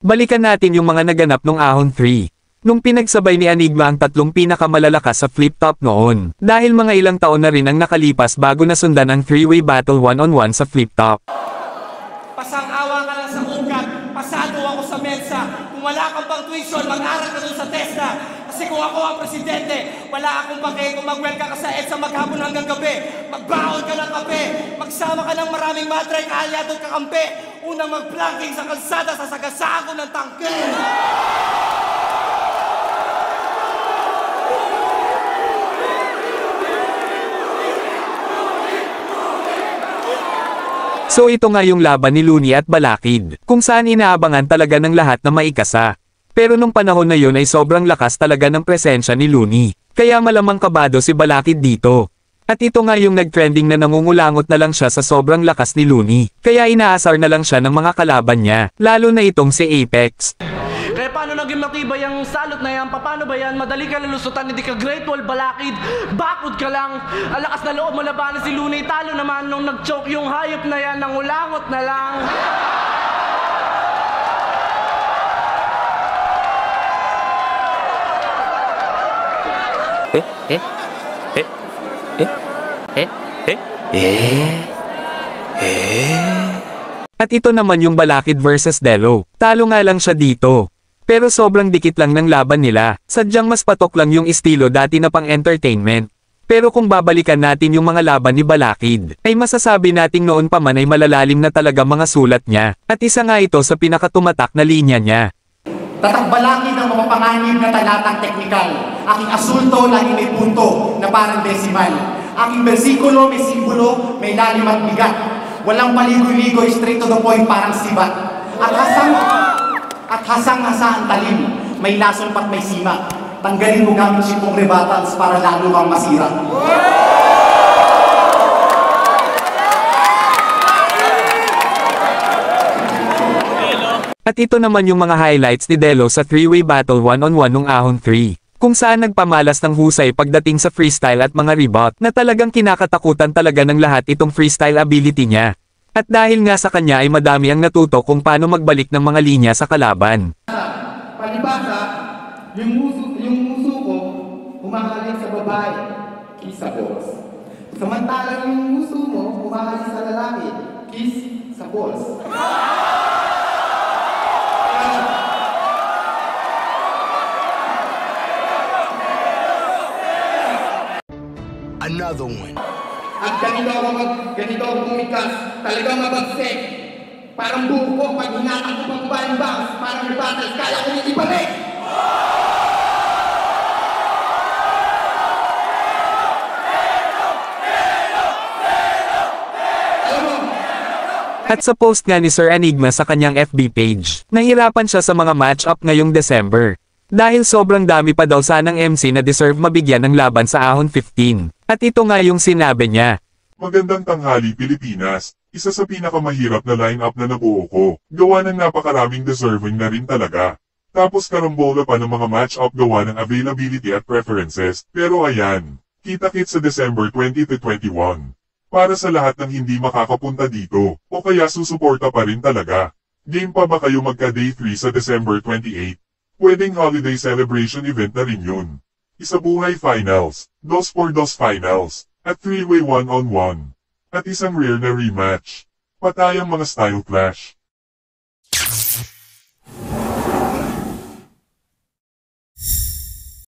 Balikan natin yung mga naganap nung Ahon 3. Nung pinagsabay ni Enigma ang tatlong pinakamalalakas sa flip-top noon, dahil mga ilang taon na rin ang nakalipas bago nasundan ang three-way battle one-on-one sa flip-top. Pasang-awa ka lang sa ugat, pasado ako sa mensa. Kung wala kang pang tuition, mag-aral ka doon sa TESDA. Kasi kung ako ang presidente, wala akong pake kung mag-welcome ka sa EDSA maghapon hanggang gabi. Magbaon ka ng kape, magsama ka ng maraming madre, kaalyadong kakampi. Unang mag-planking sa kalsada, sasagasaan ko ng tangke. So ito nga yung laban ni Looney at Balakid, kung saan inaabangan talaga ng lahat na maikasa. Pero nung panahon na yun ay sobrang lakas talaga ng presensya ni Looney, kaya malamang kabado si Balakid dito. At ito nga yung nag-trending na nangungulangot na lang siya sa sobrang lakas ni Looney, kaya inaasar na lang siya ng mga kalaban niya, lalo na itong si Apex. Kaya paano naging matibay ang salot na yan? Paano ba yan? Madali ka lalusutan, hindi ka Great Wall, Balakid. Bakod ka lang. Ang lakas na loob mo labanan si Looney. Talo naman nung nag-choke yung hayop na yan. Nangulangot na lang. At ito naman yung Balakid versus Delo. Talo nga lang siya dito. Pero sobrang dikit lang ng laban nila, sadyang mas patok lang yung estilo dati na pang entertainment. Pero kung babalikan natin yung mga laban ni Balakid, ay masasabi nating noon pa man ay malalalim na talaga mga sulat niya, at isa nga ito sa pinakatumatak na linya niya. Tatak Balakid ang mapapanganib na talatang teknikal. Aking asulto lagi may punto na parang desimal. Aking bersikulo may simbolo, may lalim at bigat. Walang paligoy-ligoy, straight to the point parang sibat. At hasang-hasa ang talim, may lason pat may sima. Tanggalin mo gamit sipong rebatals para lalo kang masira. At ito naman yung mga highlights ni Delo sa three-way battle one-on-one nung Ahon 3. Kung saan nagpamalas ng husay pagdating sa freestyle at mga rebut na talagang kinakatakutan talaga ng lahat itong freestyle ability niya. At dahil nga sa kanya ay madami ang natuto kung paano magbalik ng mga linya sa kalaban. Palibasa, yung muso ko, humahalik sa babae, kiss sa boss. Samantalang yung muso mo, humahalik sa lalaki, kiss sa boss. Another one. At ganito ako bumikas, talagang mabagsik. Parang buko, pag hinatang ko pang baling bangs, parang may battles, kaya ko hindi balik. At sa post nga ni Sir Enigma sa kanyang FB page, nahirapan siya sa mga match-up ngayong December. Dahil sobrang dami pa daw sanang MC na deserve mabigyan ng laban sa Ahon 15. At ito nga yung sinabi niya. Magandang tanghali Pilipinas, isa sa pinakamahirap na line-up na nabuo ko. Gawa ng napakaraming deserving na rin talaga. Tapos karambola pa ng mga match-up gawa ng availability at preferences. Pero ayan, kita-kits sa December 20 to 21. Para sa lahat ng hindi makakapunta dito, o kaya susuporta pa rin talaga. Game pa ba kayo magka-day 3 sa December 28? Pwedeng holiday celebration event na rin yun. Isabuhay finals, 2x2 finals, at 3-way one-on-one. At isang rare na rematch. Patayang mga style clash.